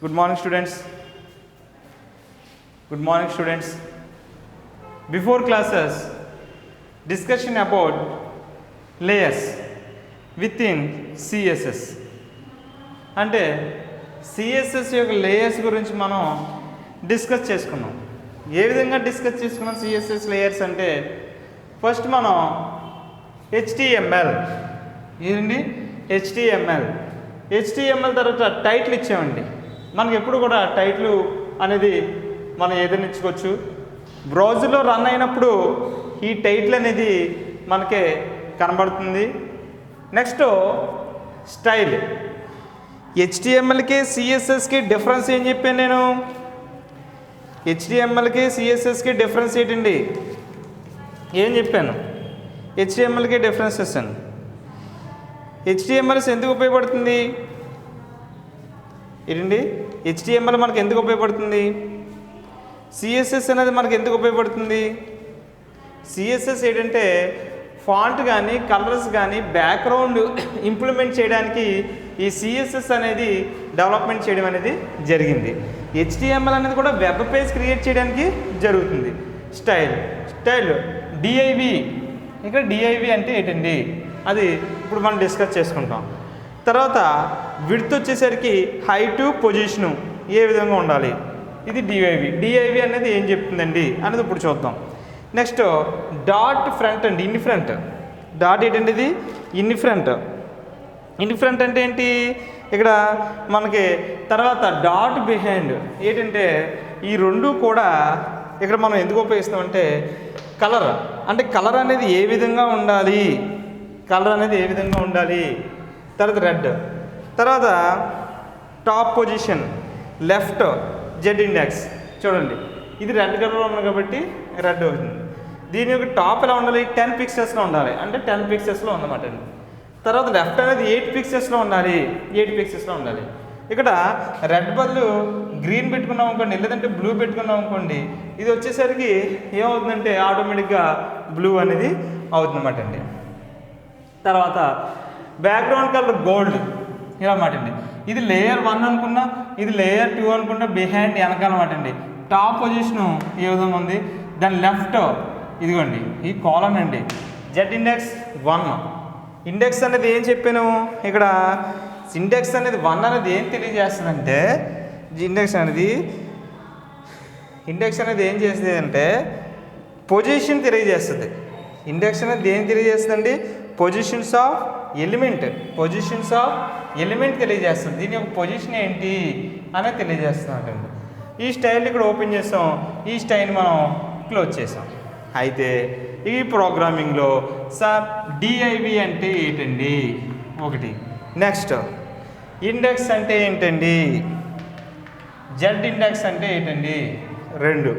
Good morning, students. Good morning, students. Before classes, discussion about layers within CSS. అంటే CSS యొక్క layers గురించి మనం discuss చేసుకున్నాం. ఏ విధంగా డిస్కస్ చేసుకున్నాం సిఎస్ఎస్ లేయర్స్ అంటే, ఫస్ట్ మనం HTML ఏంటి హెచ్టిఎంఎల్ తర్వాత టైటిల్ ఇచ్చామండి. మనకి ఎప్పుడు కూడా టైటిల్ అనేది మనం ఏదైనా ఇచ్చుకోవచ్చు. బ్రౌజర్లో రన్ అయినప్పుడు ఈ టైటిల్ అనేది మనకి కనబడుతుంది. Next style. హెచ్టిఎంఎల్కి సిఎస్ఎస్కి డిఫరెన్స్ ఏం చెప్పాను నేను? హెచ్టిఎంఎల్కి సిఎస్ఎస్కి డిఫరెన్స్ ఏంటండి ఏం చెప్పాను? హెచ్టిఎంఎల్కి డిఫరెన్స్ చేశాను. హెచ్టిఎంఎల్స్ ఎందుకు ఉపయోగపడుతుంది ఏంటండి? హెచ్టిఎంఎల్ మనకు ఎందుకు ఉపయోగపడుతుంది? సిఎస్ఎస్ అనేది మనకు ఎందుకు ఉపయోగపడుతుంది? సిఎస్ఎస్ ఏంటంటే ఫాంట్ కానీ కలర్స్ కానీ బ్యాక్గ్రౌండ్ ఇంప్లిమెంట్ చేయడానికి ఈ సిఎస్ఎస్ అనేది డెవలప్మెంట్ చేయడం అనేది జరిగింది. హెచ్టిఎంఎల్ అనేది కూడా వెబ్ పేజ్ క్రియేట్ చేయడానికి జరుగుతుంది. Style DIV. ఇక్కడ డిఐవి అంటే ఏంటండి అది ఇప్పుడు మనం డిస్కస్ చేసుకుంటాం. తర్వాత విడ్త్ వచ్చేసరికి హైటు పొజిషను ఏ విధంగా ఉండాలి, ఇది డిఐవి అనేది ఏం చెప్తుందండి అనేది ఇప్పుడు చూద్దాం. నెక్స్ట్ డాట్ ఫ్రంట్ అండి, ఇన్ఫ్రంట్. డాట్ ఏంటండి ఇది? ఇన్ఫ్రంట్ అంటే ఏంటి ఇక్కడ మనకి. తర్వాత డాట్ బిహైండ్ ఏంటంటే ఈ రెండు కూడా ఇక్కడ మనం ఎందుకు ఉపయోగిస్తామంటే కలర్. అంటే కలర్ అనేది ఏ విధంగా ఉండాలి, తర్వాత రెడ్. తర్వాత top position left Z index చూడండి, ఇది రెడ్ కలర్లో ఉంది కాబట్టి రెడ్ అవుతుంది. దీని యొక్క టాప్ ఎలా ఉండాలి? 10 పిక్సెల్స్లో ఉండాలి, అంటే 10 పిక్సెల్స్లో ఉందన్నమాట అండి. తర్వాత లెఫ్ట్ అనేది 8 పిక్సెల్స్లో ఉండాలి, ఇక్కడ రెడ్ బదులు గ్రీన్ పెట్టుకున్నాం అనుకోండి, లేదంటే బ్లూ పెట్టుకున్నాం అనుకోండి, ఇది వచ్చేసరికి ఏమవుతుందంటే ఆటోమేటిక్గా బ్లూ అనేది అవుతుందన్నమాట అండి. తర్వాత బ్యాక్గ్రౌండ్ కలర్ గోల్డ్ ఇలా మాట అండి. ఇది లేయర్ 1 అనుకున్నా, ఇది లేయర్ 2 అనుకున్నా, బిహైండ్ వెనకాలన్నమాట అండి. టాప్ పొజిషను ఏ విధంగా ఉంది, దాని లెఫ్ట్ ఇదిగోండి ఈ కాలమ్ అండి, జెడ్ ఇండెక్స్ 1. ఇండెక్స్ అనేది ఏం చెప్పాను ఇక్కడ? ఇండెక్స్ అనేది 1 అనేది ఏం తెలియజేస్తుందంటే, ఇండెక్స్ అనేది ఏం చేస్తుంది అంటే పొజిషన్ తెలియజేస్తుంది. ఇండెక్స్ అనేది ఏం తెలియజేస్తుందండి? పొజిషన్స్ ఆఫ్ ఎలిమెంట్ తెలియజేస్తుంది. దీని యొక్క పొజిషన్ ఏంటి అనేది తెలియజేస్తున్నట్టు. ఈ స్టైల్ ఇక్కడ ఓపెన్ చేసాం, ఈ స్టైల్ మనం క్లోజ్ చేసాం. అయితే ఈ ప్రోగ్రామింగ్లో సార్ డిఐవి అంటే ఏంటండి ఒకటి, నెక్స్ట్ ఇండెక్స్ అంటే ఏంటండి, జెడ్ ఇండెక్స్ అంటే ఏంటండి 2.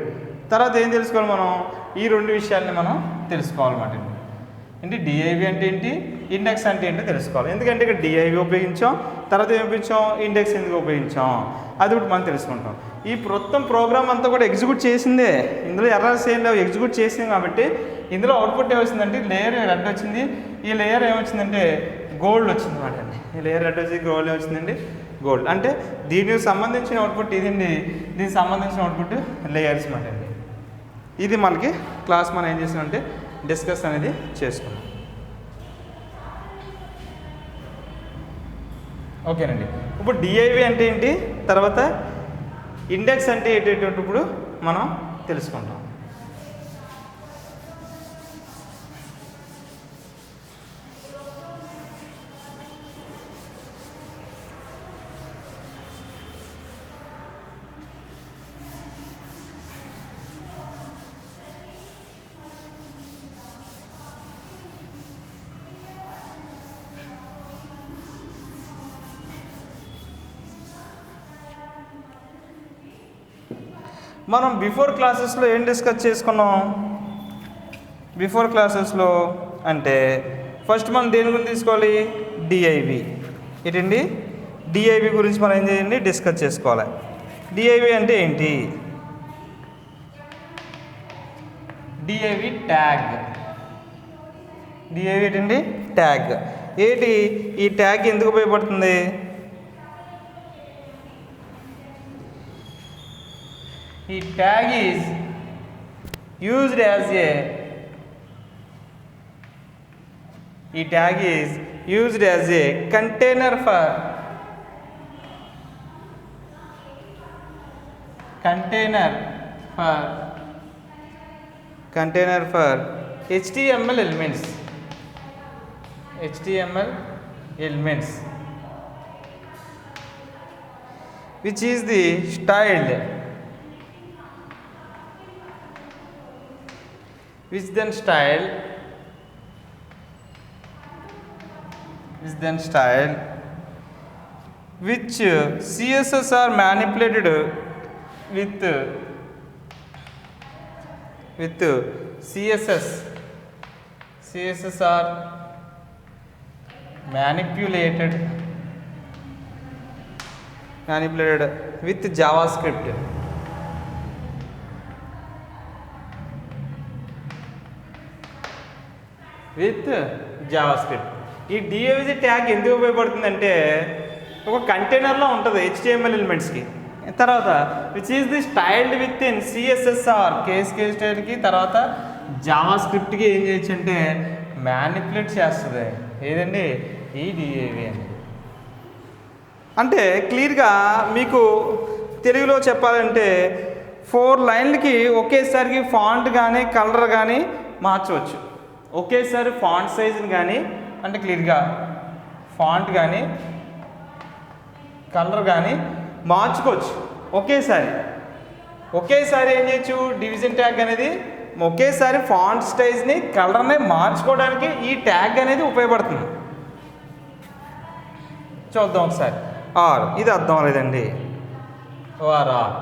తర్వాత ఏం తెలుసుకోవాలి మనం? ఈ 2 విషయాలని మనం తెలుసుకోవాలన్నమాట. అంటే డిఐవి అంటే ఏంటి, ఇండెక్స్ అంటే ఏంటో తెలుసుకోవాలి. ఎందుకంటే ఇక్కడ డిఐవి ఉపయోగించాం, తర్వాత ఏం ఉపయోగించాం, ఇండెక్స్ ఎందుకు ఉపయోగించాం అది కూడా మనం తెలుసుకుంటాం. ఈ మొత్తం ప్రోగ్రామ్ అంతా కూడా ఎగ్జిక్యూట్ చేసిందే, ఇందులో ఎర్రర్స్ ఏం లేవు, ఎగ్జిక్యూట్ చేసింది కాబట్టి ఇందులో అవుట్పుట్ ఏమొచ్చిందంటే లేయర్ రెడ్ వచ్చింది, ఈ లేయర్ ఏమొచ్చిందంటే గోల్డ్ వచ్చింది అన్నమాట అండి. ఈ లేయర్ రెడ్ వచ్చి గోల్డ్ ఏమొచ్చిందండి, గోల్డ్. అంటే దీనికి సంబంధించిన అవుట్పుట్ ఇదండి, దీనికి సంబంధించిన అవుట్పుట్ లేయర్స్ అన్నమాట అండి. ఇది మనకి క్లాస్ మనం ఏం చేసామంటే డిస్కస్ అనేది చేసుకున్నాం. ఓకేనండి. ఇప్పుడు డిఐవి అంటే ఏంటి, తర్వాత ఇండెక్స్ అంటే ఏంటంటే ఇప్పుడు మనం తెలుసుకుంటాం. మనం బిఫోర్ క్లాసెస్లో ఏం డిస్కస్ చేసుకున్నాం? బిఫోర్ క్లాసెస్లో అంటే ఫస్ట్ మనం దేని గురించి తీసుకోవాలి? డిఐవి. ఏంటండి డిఐవి గురించి మనం ఏం చేయండి డిస్కస్ చేసుకోవాలి. డిఐవి అంటే ఏంటి? DIV tag. డిఐవి ఏంటండి ట్యాగ్. ఏంటి ఈ ట్యాగ్ ఎందుకు ఉపయోగపడుతుంది? ఈ tag is used as a ఈ tag is used as a container for HTML elements which is the styled, which then styled which CSS are manipulated with CSS are manipulated with JavaScript. ఈ DAVG tag ఎందుకు ఉపయోగపడుతుందంటే ఒక కంటైనర్లో ఉంటుంది HTML ఎలిమెంట్స్కి. తర్వాత which is the styled with in CSSR కేస్ స్టైల్కి తర్వాత జావాస్క్రిప్ట్కి ఏం చేయొచ్చు అంటే మ్యానిపులేట్ చేస్తుంది. ఏదండి ఈ DAV అనేది. అంటే క్లియర్గా మీకు తెలుగులో చెప్పాలంటే 4 లైన్లకి ఒకేసారికి ఫాంట్ కానీ కలర్ కానీ మార్చవచ్చు. ఒకేసారి ఫాంట్ సైజుని కానీ అంటే క్లియర్గా ఫాంట్ కానీ కలర్ కానీ మార్చుకోవచ్చు. ఒకేసారి ఏం చేయొచ్చు డివిజన్ ట్యాగ్ అనేది ఒకేసారి ఫాంట్ స్టైజ్ని కలర్ని మార్చుకోవడానికి ఈ ట్యాగ్ అనేది ఉపయోగపడుతుంది. చూద్దాం ఒకసారి. ఆర్ ఇది అర్థం లేదండి. ఆర్ ఆర్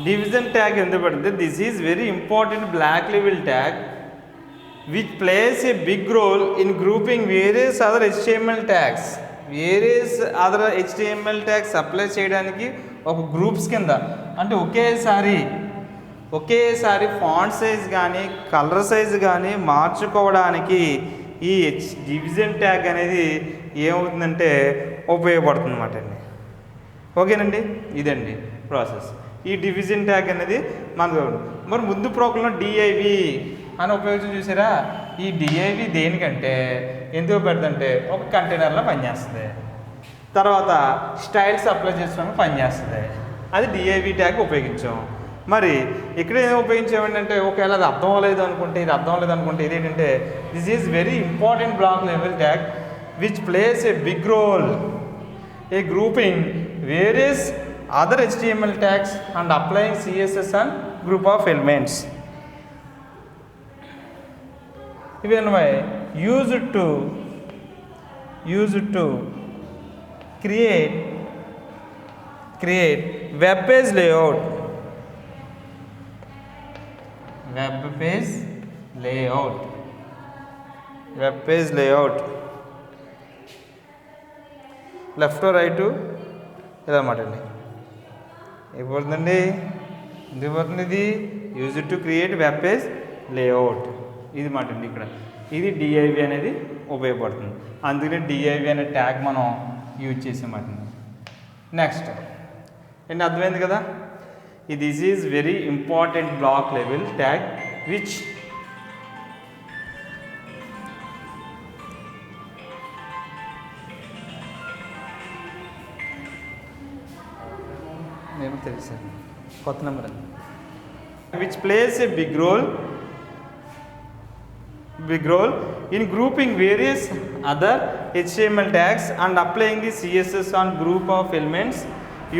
డివిజన్ ట్యాగ్ ఎందుకు పడుతుంది? This is very important block level tag which place a big role in grouping various other HTML tags. HTML tags apply చేయడానికి ఒక గ్రూప్స్ కింద అంటే ఒకేసారి ఫాంట్ సైజ్ కానీ కలర్ సైజ్ కానీ మార్చుకోవడానికి ఈ డివిజన్ ట్యాగ్ అనేది ఏమవుతుందంటే ఉపయోగపడుతుంది అన్నమాట అండి. ఓకేనండి, ఇదండి ప్రాసెస్. ఈ డివిజన్ ట్యాగ్ అనేది మనకు మరి ముందు ప్రోగ్రాంలో DIV అని ఉపయోగించి చూసారా? ఈ DIV దేనికంటే ఎందుకు పెడుతుందంటే ఒక కంటైనర్లో పనిచేస్తుంది, తర్వాత స్టైల్స్ అప్లై చేసుకోవడానికి పనిచేస్తుంది. అది DIV ట్యాగ్ ఉపయోగించాం. మరి ఇక్కడ ఏం ఉపయోగించామంటే ఒకవేళ అది అర్థం అవ్వలేదు అనుకుంటే ఇదేంటంటే this is very important block level tag which place a big role a grouping various other HTML tags and applying CSS on group of elements. Even by used to create web page layout. Web page layout left right ఇలా అన్నమాట అండి. అయిపోతుందండి, ఎందుకు పోతుంది ఇది? Use to create web page layout ఇది మాట అండి. ఇక్కడ ఇది డిఐవి అనేది ఉపయోగపడుతుంది, అందుకనే డిఐవి అనే ట్యాగ్ మనం యూజ్ చేసేమాట. నెక్స్ట్ ఏంటి, అర్థమైంది కదా? This is very important block level tag which ఏమో తెలుసు, కొత్త నెంబర్ అది, which place a big role in grouping various other HTML tags and applying the CSS on group of elements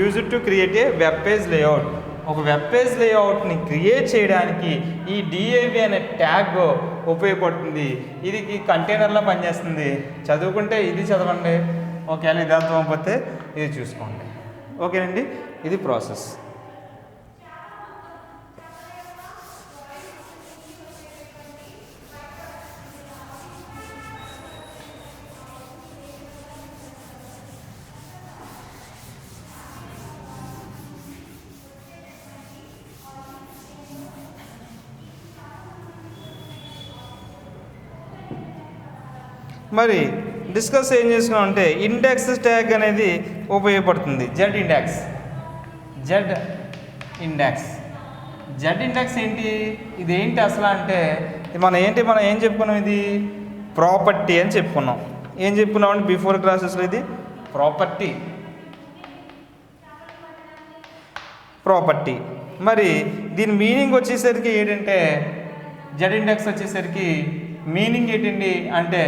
used to create a web page layout. ఒక web page లేఅవుట్ని create చేయడానికి ఈ DIV అనే tag ఉపయోగపడుతుంది. ఇది కంటైనర్లో పనిచేస్తుంది. చదువుకుంటే ఇది చదవండి, ఒకవేళ ఇది అర్థం అవ్వకపోతే ఇది చూసుకోండి. ఓకేనండి, ఇది ప్రాసెస్. మరి డిస్కస్ ఏం చేసుకున్నాం అంటే ఇండెక్స్ ట్యాగ్ అనేది ఉపయోగపడుతుంది. జెడ్ ఇండెక్స్ ఏంటి, ఇది ఏంటి అసలు అంటే మనం ఏం చెప్పుకున్నాం, ఇది ప్రాపర్టీ అని చెప్పుకున్నాం. ఏం చెప్పుకున్నాం అంటే బిఫోర్ క్లాసెస్లో ఇది ప్రాపర్టీ. మరి దీని మీనింగ్ వచ్చేసరికి ఏంటంటే జెడ్ ఇండెక్స్ వచ్చేసరికి మీనింగ్ ఏంటండి అంటే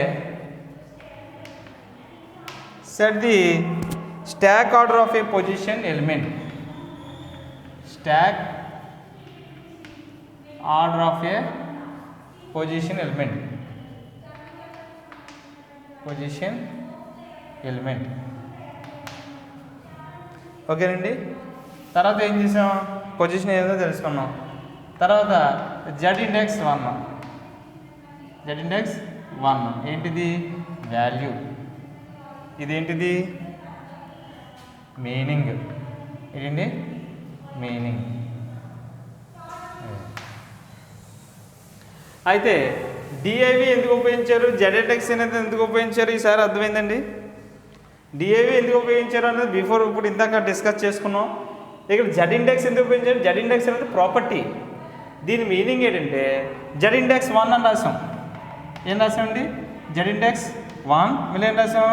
set the stack order of a position element. Stack order of a position element. ఓకేనండి. తర్వాత ఏం చేసాం, పొజిషన్ ఏదో తెలుసుకున్నాం. తర్వాత జెడ్ ఇండెక్స్ 1 ఏంటిది, వాల్యూ. ఇదేంటిది, మీనింగ్. ఏంటండి, మీనింగ్. అయితే డిఐవి ఎందుకు ఉపయోగించారు, జెడ్ఎండెక్స్ అనేది ఎందుకు ఉపయోగించారు, ఈసారి అర్థమైందండి. డిఐవి ఎందుకు ఉపయోగించారు అనేది బిఫోర్ ఇప్పుడు ఇందాక డిస్కస్ చేసుకున్నాం. ఇక్కడ జెడ్ ఇండెక్స్ ఎందుకు ఉపయోగించారు, జెడ్ ఇండెక్స్ అనేది ప్రాపర్టీ. దీని మీనింగ్ ఏంటంటే జెడ్ ఇండెక్స్ 1 అని రాసాం. ఏం రాసామండి, జెడ్ ఇండెక్స్ 1, మళ్ళీ ఏం రాసాం,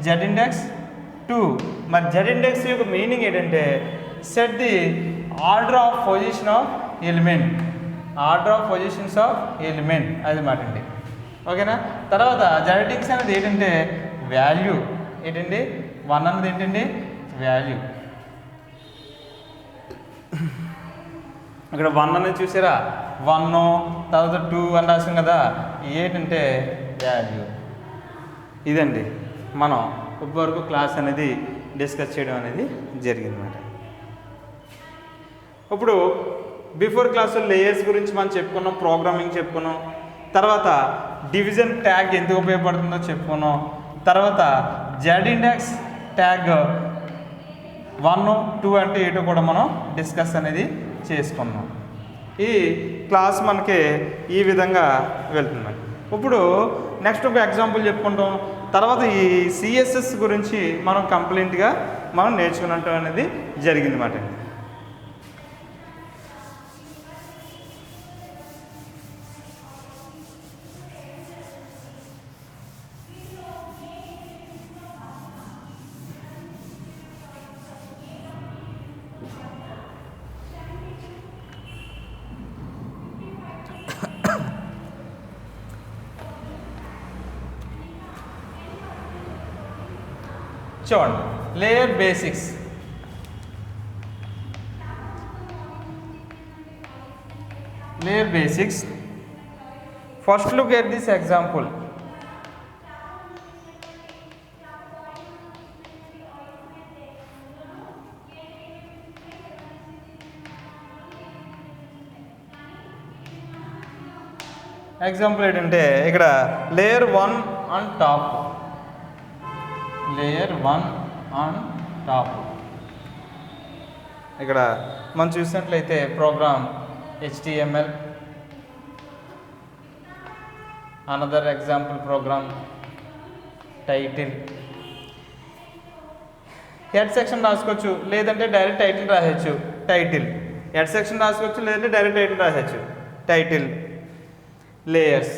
జెడ్ ఇండెక్స్ 2. మరి జెడ్ ఇండెక్స్ యొక్క మీనింగ్ ఏంటంటే set the order of positions of element అది మాట అండి. ఓకేనా. తర్వాత జెడ్ ఇండెక్స్ అనేది ఏంటంటే వాల్యూ. ఏంటండి, 1 అన్నది ఏంటండి, వాల్యూ. ఇక్కడ 1 అనేది చూసారా, 1 తర్వాత 2 అని రాసాం కదా, ఏంటంటే వాల్యూ. ఇదండి మనం ఇప్పటివరకు క్లాస్ అనేది డిస్కస్ చేయడం అనేది జరిగిందన్నమాట. ఇప్పుడు బిఫోర్ క్లాసులో లేయర్స్ గురించి మనం చెప్పుకున్నాం, ప్రోగ్రామింగ్ చెప్పుకున్నాం. తర్వాత డివిజన్ ట్యాగ్ ఎందుకు ఉపయోగపడుతుందో చెప్పుకున్నాం. తర్వాత జెడ్ ఇండెక్స్ ట్యాగ్ 1, 2 అంటే ఏంటో కూడా మనం డిస్కస్ అనేది చేసుకున్నాం. ఈ క్లాస్ మనకి ఈ విధంగా వెళ్తుంది. ఇప్పుడు నెక్స్ట్ ఒక ఎగ్జాంపుల్ చెప్పుకుంటాం. తర్వాత ఈ సిఎస్ఎస్ గురించి మనం కంప్లీట్గా మనం నేర్చుకున్నట్టు అనేది జరిగింది అన్నమాట. చూడండి, layer basics. First look at this example. Example ఏంటంటే ఇక్కడ layer 1 on top, layer 1 on top. ఇక్కడ మనం చూసినట్లయితే program HTML, another example program title. Head section రాసుకోవచ్చు, లేదంటే డైరెక్ట్ టైటిల్ రాయొచ్చు. టైటిల్ హెడ్ సెక్షన్ రాసుకోవచ్చు, లేదంటే డైరెక్ట్ టైటిల్ రాయొచ్చు. Title layers.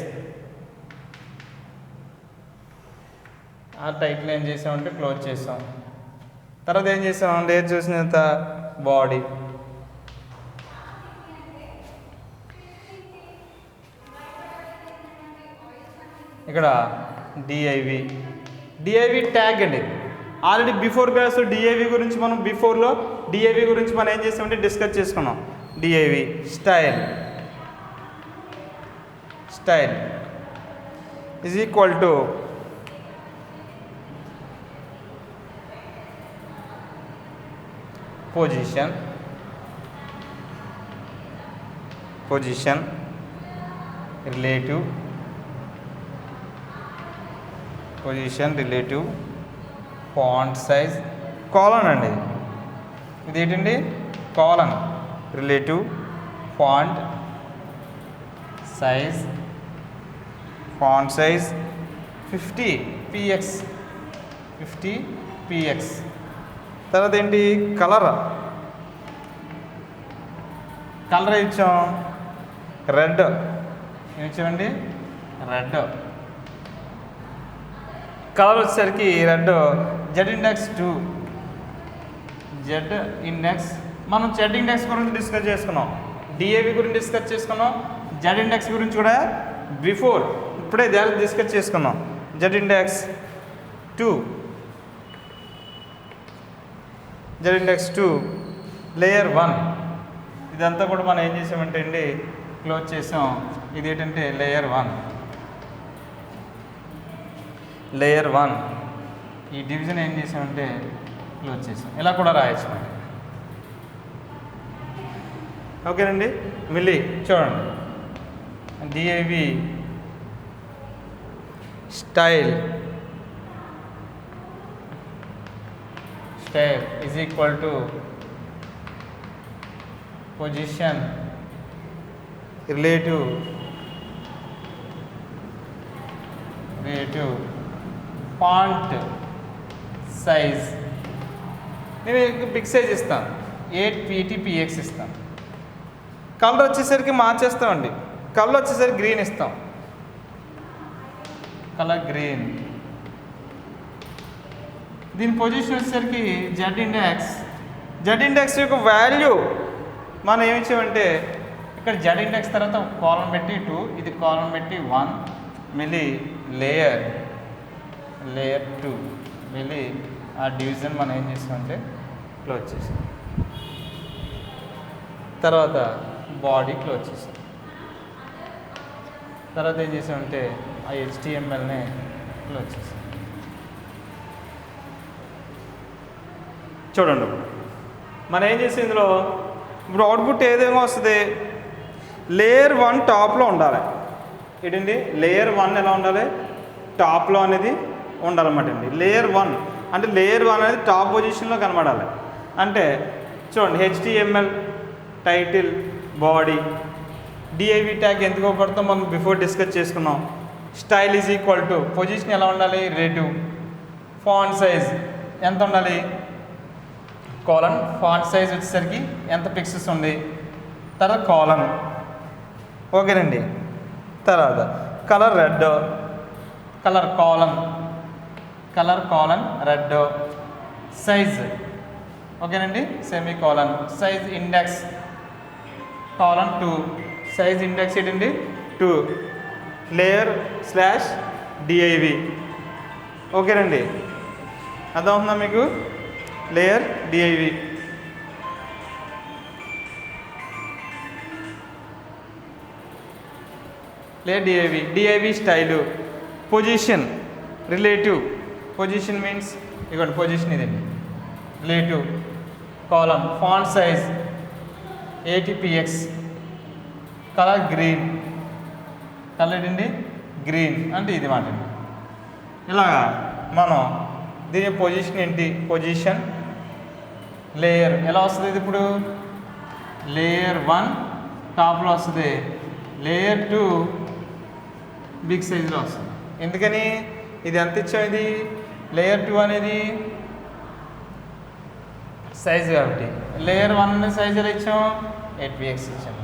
ఆ టైటిల్ ఏం చేసామంటే క్లోజ్ చేసాం. తర్వాత ఏం చేసాం, లేయర్ చూసిన తర్వాత బాడీ. ఇక్కడ డిఐవి ట్యాగ్ అండి. ఆల్రెడీ బిఫోర్ క్లాస్ డిఐవి గురించి మనం డిఐవి గురించి మనం ఏం చేసామంటే డిస్కస్ చేసుకున్నాం. DIV style is equal to position relative font size colon అండి. ఇది ఏంటండి, colon. Relative font size 50 px. తర్వాత ఏంటి, కలర్ ఇచ్చాం. రెడ్ ఇచ్చామండి, రెడ్ కలర్ వచ్చేసరికి రెడ్. Z index 2. మనం జెడ్ ఇండెక్స్ గురించి డిస్కస్ చేసుకున్నాం, డిఏవి గురించి డిస్కస్ చేసుకున్నాం. జెడ్ ఇండెక్స్ గురించి కూడా ఇప్పుడే డిస్కస్ చేసుకున్నాం. Z index 2 layer 1. ఇదంతా కూడా మనం ఏం చేసామంటే అండి క్లోజ్ చేసాం. ఇది ఏంటంటే లేయర్ 1. ఈ డివిజన్ ఏం చేసామంటే క్లోజ్ చేసాం. ఇలా కూడా రాయొచ్చు. ఓకేనండి. మళ్ళీ చూడండి, DIV style is equal to position relative font size. నేను బిగ్ సైజ్ ఇస్తాను, 8 px ఇస్తాను. కలర్ వచ్చేసరికి మార్చేస్తామండి. కలర్ వచ్చేసరికి గ్రీన్ ఇస్తాం. Colour green. దీని పొజిషన్ వచ్చేసరికి జెడ్ ఇండెక్స్ యొక్క వాల్యూ మనం ఏమి ఇచ్చామంటే ఇక్కడ జెడ్ ఇండెక్స్ తర్వాత కాలమ్ పెట్టి 2, ఇది కాలమ్ పెట్టి 1, మళ్ళీ లేయర్ 2, మళ్ళీ ఆ డివిజన్ మనం ఏం చేసామంటే క్లోజ్ చేసాం. తర్వాత బాడీ క్లోజ్ చేసాం. తర్వాత ఏం చేసామంటే ఆ HTMLని క్లోజ్ చేసాం. చూడండి, మనం ఏం చేసి ఇందులో ఇప్పుడు అవుట్పుట్ ఏదేమో వస్తుంది, లేయర్ 1 టాప్లో ఉండాలి. ఏంటండి, లేయర్ 1 ఎలా ఉండాలి, టాప్లో అనేది ఉండాలన్నమాట అండి. లేయర్ 1 అంటే లేయర్ 1 అనేది టాప్ పొజిషన్లో కనబడాలి. అంటే చూడండి, HTML title body DIV tag ఎందుకు ఉపయోగపడుతుందో మనం బిఫోర్ డిస్కస్ చేసుకున్నాం. Style is equal to position ఎలా ఉండాలి, రిలేటివ్. ఫాంట్ సైజ్ ఎంత ఉండాలి, కాలన్. ఫాంట్ సైజ్ వచ్చేసరికి ఎంత పిక్సెస్ ఉంది, తర్వాత కాలన్. ఓకేనండి. తర్వాత colour red, colour colon red. Size ఓకేనండి, semicolon. Size index colon 2, size index ఏంటండి 2, లేయర్ /div. ఓకేనండి, అర్థమవుతుందా మీకు, layer div. div style. Position relative. Position means ఇదిగోండి, పొజిషన్ ఇదండి, relative. Column font size 80 px. Colour green. Colour ఏంటి green అంటే ఇది మాట అండి. ఇలాగా మనం దీని పొజిషన్ ఏంటి, పొజిషన్ లేయర్ ఎలా వస్తుంది ఇది ఇప్పుడు లేయర్ 1 టాప్లో వస్తుంది, లేయర్ 2 బిగ్ సైజులో వస్తుంది. ఎందుకని ఇది ఎంత ఇచ్చాం, ఇది లేయర్ 2 అనేది సైజ్ కాబట్టి, లేయర్ 1 అనే సైజ్ ఎలా ఇచ్చాం 8px ఇచ్చాం.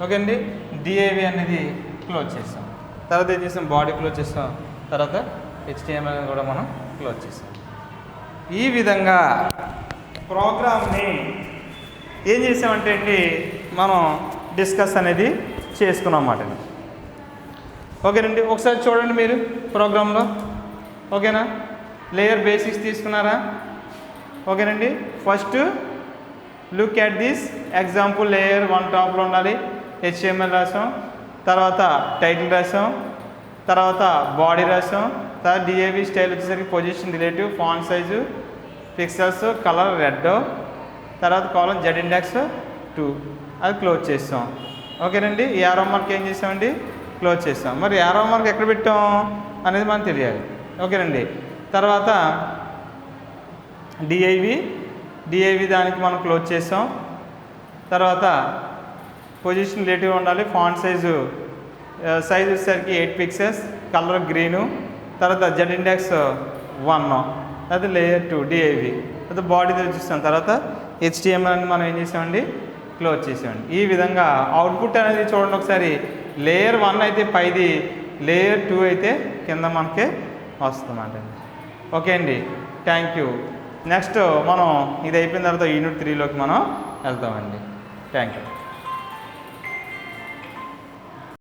ఓకే అండి. డిఏవి అనేది క్లోజ్ చేస్తాం, తర్వాత ఏం చేస్తాం బాడీ క్లోజ్ చేస్తాం, తర్వాత HTML కూడా మనం క్లోజ్ చేస్తాం. ఈ విధంగా ప్రోగ్రామ్ని ఏం చేసామంటే అండి మనం డిస్కస్ అనేది చేసుకున్నాం అన్నమాట. ఓకేనండి. ఒకసారి చూడండి మీరు ప్రోగ్రాంలో. ఓకేనా, లేయర్ బేసిక్స్ తీసుకున్నారా? ఓకేనండి. First look at this example layer 1 టాప్లో ఉండాలి, HTML రాసాం, తర్వాత టైటిల్ రాసాం, తర్వాత బాడీ రాసాం, తర్వాత డిఏవి స్టైల్ వచ్చేసరికి position relative, font size, pixels, colour red, తర్వాత కాలం జెడ్ ఇండెక్స్ 2 అది క్లోజ్ చేస్తాం. ఓకేనండి. ఈ యారో మార్క్ ఏం చేసామండి క్లోజ్ చేస్తాం. మరి యారో మార్క్ ఎక్కడ పెట్టాం అనేది మనకు తెలియాలి. ఓకేనండి. తర్వాత డిఐవి దానికి మనం క్లోజ్ చేస్తాం. తర్వాత పొజిషన్ రిలేటివ్ ఉండాలి, ఫాంట్ సైజు వచ్చేసరికి 8 పిక్సెల్స్, కలర్ గ్రీను, తర్వాత జెడ్ ఇండెక్స్ 1, తర్వాత లేయర్ 2 డిఐవి, తర్వాత బాడీ చూస్తాం, తర్వాత HTML అని మనం ఏం చేసామండి క్లోజ్ చేసామండి. ఈ విధంగా అవుట్పుట్ అనేది చూడండి ఒకసారి. లేయర్ 1 అయితే పైది, లేయర్ 2 అయితే కింద మనకే వస్తుందండి. ఓకే అండి. Thank you. నెక్స్ట్ మనం ఇది అయిపోయిన తర్వాత యూనిట్ 3లోకి మనం వెళ్తామండి. Thank you.